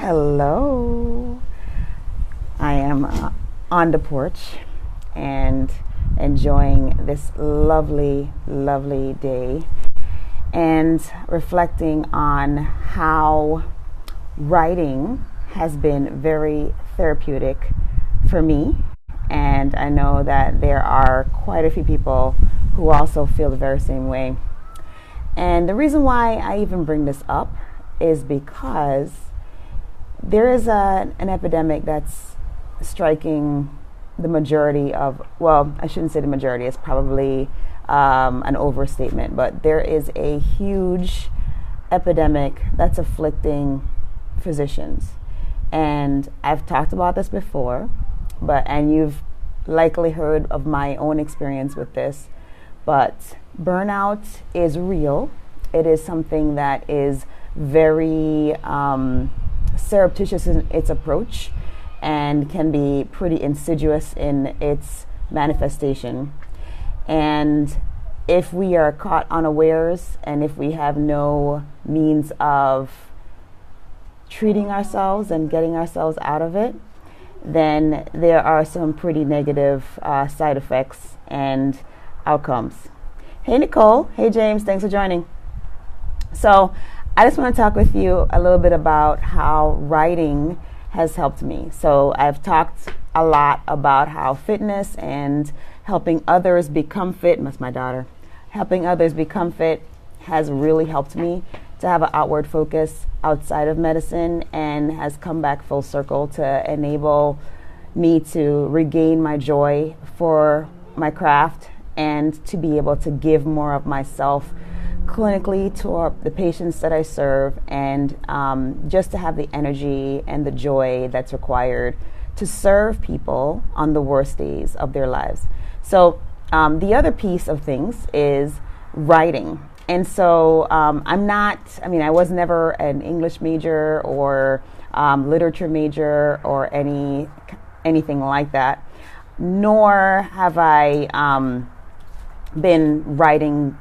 Hello. I am on the porch and enjoying this lovely, lovely day and reflecting on how writing has been very therapeutic for me. And I know that there are quite a few people who also feel the very same way. And the reason why I even bring this up is because there is an epidemic that's striking the majority of, well, I shouldn't say the majority, it's probably an overstatement, but there is a huge epidemic that's afflicting physicians. And I've talked about this before, and you've likely heard of my own experience with this, but burnout is real. It is something that is very surreptitious in its approach and can be pretty insidious in its manifestation. And if we are caught unawares and if we have no means of treating ourselves and getting ourselves out of it, then there are some pretty negative side effects and outcomes. Hey Nicole, hey James, thanks for joining. So I just want to talk with you a little bit about how writing has helped me. So I've talked a lot about how fitness and helping others become fit, that's my daughter, helping others become fit has really helped me to have an outward focus outside of medicine and has come back full circle to enable me to regain my joy for my craft and to be able to give more of myself clinically to the patients that I serve, and just to have the energy and the joy that's required to serve people on the worst days of their lives. So the other piece of things is writing. And so I was never an English major or literature major or anything like that, nor have I been writing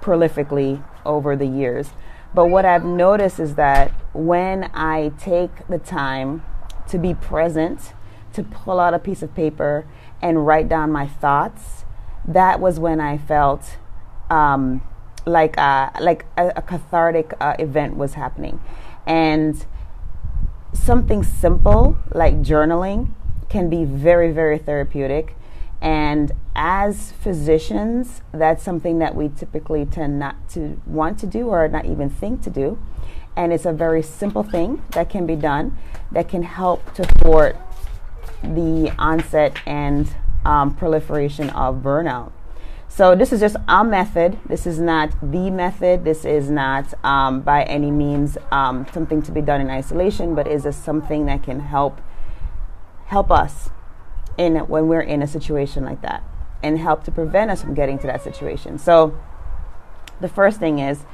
prolifically over the years. But what I've noticed is that when I take the time to be present, to pull out a piece of paper and write down my thoughts, that was when I felt like a cathartic event was happening. And something simple like journaling can be very, very therapeutic. And as physicians, that's something that we typically tend not to want to do or not even think to do. And it's a very simple thing that can be done that can help to thwart the onset and proliferation of burnout. So this is just a method. This is not the method. This is not by any means something to be done in isolation, but is something that can help us when we're in a situation like that and help to prevent us from getting to that situation. So the first thing is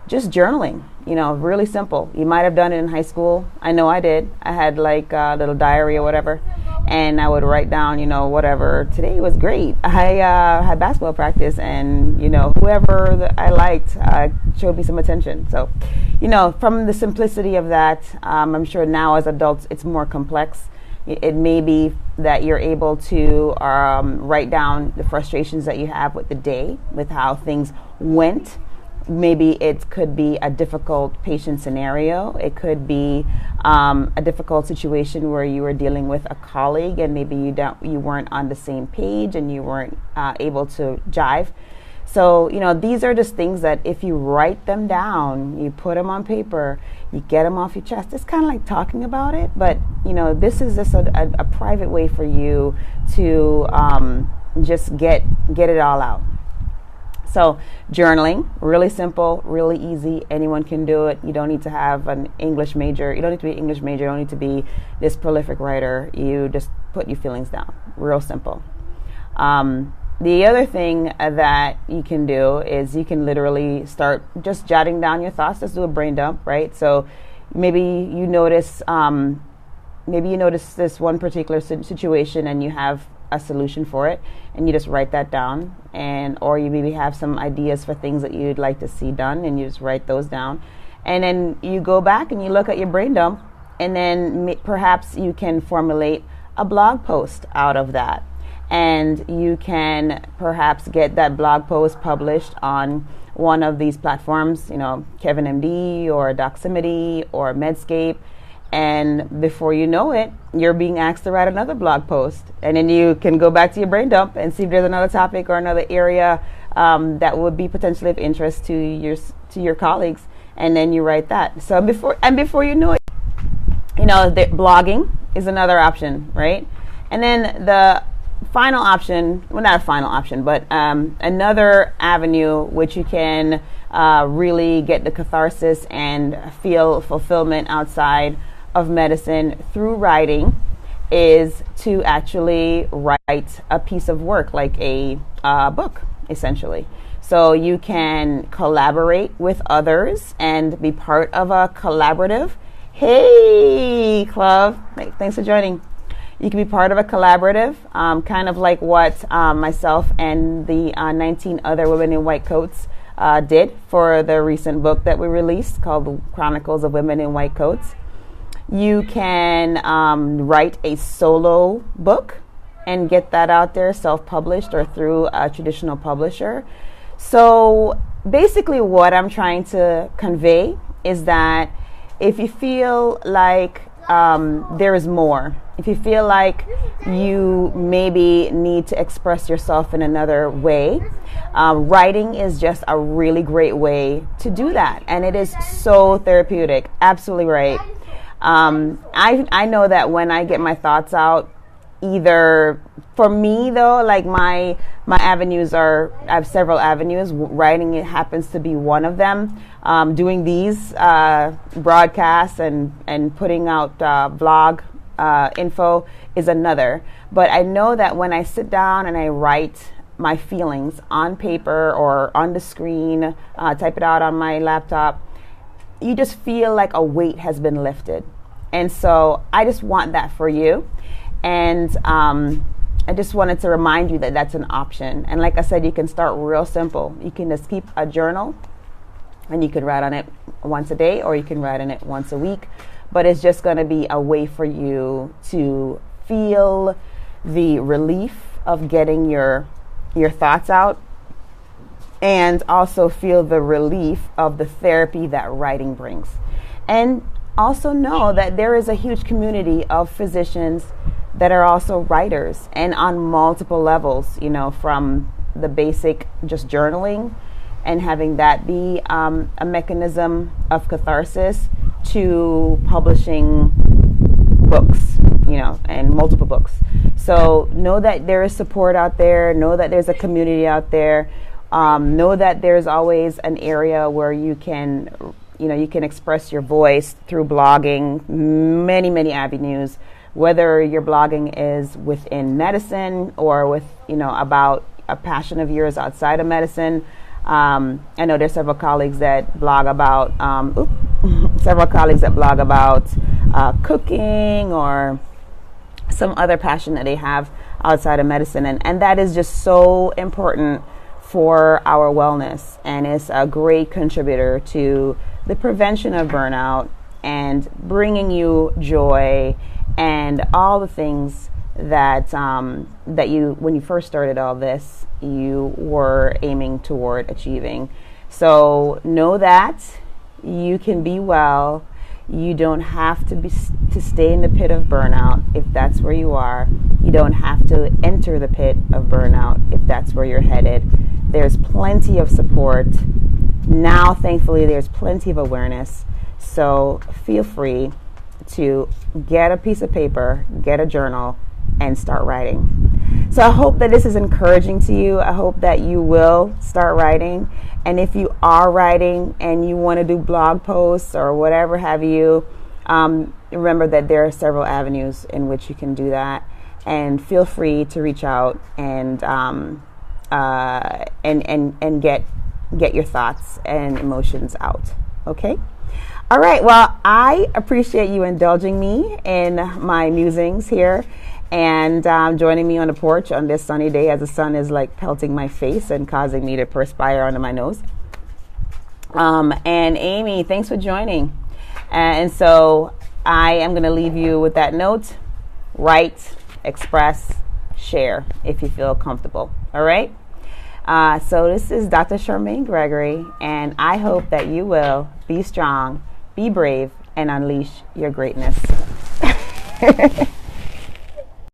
just journaling, really simple. You might have done it in high school. I know I did. I had like a little diary or whatever, and I would write down, whatever. Today was great. I had basketball practice, and, whoever I liked showed me some attention. So, from the simplicity of that, I'm sure now as adults it's more complex. It may be that you're able to write down the frustrations that you have with the day, with how things went. Maybe it could be a difficult patient scenario. It could be a difficult situation where you were dealing with a colleague and maybe you weren't on the same page and you weren't able to jive. So, these are just things that if you write them down, you put them on paper, you get them off your chest. It's kind of like talking about it, but, this is just a private way for you to just get it all out. So journaling, really simple, really easy. Anyone can do it. You don't need to have an English major. You don't need to be an English major. You don't need to be this prolific writer. You just put your feelings down. Real simple. The other thing that you can do is you can literally start just jotting down your thoughts. Let's do a brain dump, right? So maybe you notice this one particular situation and you have a solution for it, and you just write that down, or you maybe have some ideas for things that you'd like to see done, and you just write those down, And then you go back and you look at your brain dump, and then perhaps you can formulate a blog post out of that. And you can perhaps get that blog post published on one of these platforms, Kevin MD or Doximity or Medscape. And before you know it, you're being asked to write another blog post. And then you can go back to your brain dump and see if there's another topic or another area that would be potentially of interest to your colleagues. And then you write that. So before you know it, blogging is another option, right? And then the final option, well, not a final option, but another avenue which you can really get the catharsis and feel fulfillment outside of medicine through writing is to actually write a piece of work, like a book, essentially. So you can collaborate with others and be part of a collaborative. Hey, Club, thanks for joining. You can be part of a collaborative, kind of like what myself and the 19 other women in white coats did for the recent book that we released called The Chronicles of Women in White Coats. You can write a solo book and get that out there, self-published or through a traditional publisher. So basically what I'm trying to convey is that if you feel like there is more, if you feel like you maybe need to express yourself in another way, writing is just a really great way to do that. And it is so therapeutic. Absolutely right. I know that when I get my thoughts out, either for me though, like my avenues I have several avenues. Writing, it happens to be one of them. Doing these broadcasts and putting out blog info is another. But I know that when I sit down and I write my feelings on paper or on the screen, type it out on my laptop, you just feel like a weight has been lifted. And so I just want that for you. And I just wanted to remind you that that's an option. And like I said, you can start real simple. You can just keep a journal and you can write on it once a day, or you can write on it once a week. But it's just going to be a way for you to feel the relief of getting your thoughts out, and also feel the relief of the therapy that writing brings. And also know that there is a huge community of physicians that are also writers, and on multiple levels, from the basic just journaling and having that be a mechanism of catharsis, to publishing books, and multiple books. So know that there is support out there. Know that there's a community out there. Know that there's always an area where you can express your voice through blogging, many, many avenues, whether your blogging is within medicine or with, about a passion of yours outside of medicine. I know there's several colleagues that blog about, cooking or some other passion that they have outside of medicine. And that is just so important for our wellness, and it's a great contributor to the prevention of burnout and bringing you joy and all the things that you, when you first started all this, you were aiming toward achieving. So know that you can be well. You don't have to stay in the pit of burnout if that's where you are. You don't have to enter the pit of burnout if that's where you're headed. There's plenty of support. Now, thankfully, there's plenty of awareness. So feel free to get a piece of paper, get a journal, and start writing. So I hope that this is encouraging to you. I hope that you will start writing. And if you are writing and you want to do blog posts or whatever have you, remember that there are several avenues in which you can do that. And feel free to reach out and get your thoughts and emotions out. Okay? All right. Well, I appreciate you indulging me in my musings here and joining me on the porch on this sunny day as the sun is like pelting my face and causing me to perspire under my nose. And Amy, thanks for joining. And so I am going to leave you with that note. Write, express, share if you feel comfortable. All right? So this is Dr. Charmaine Gregory, and I hope that you will be strong, be brave, and unleash your greatness.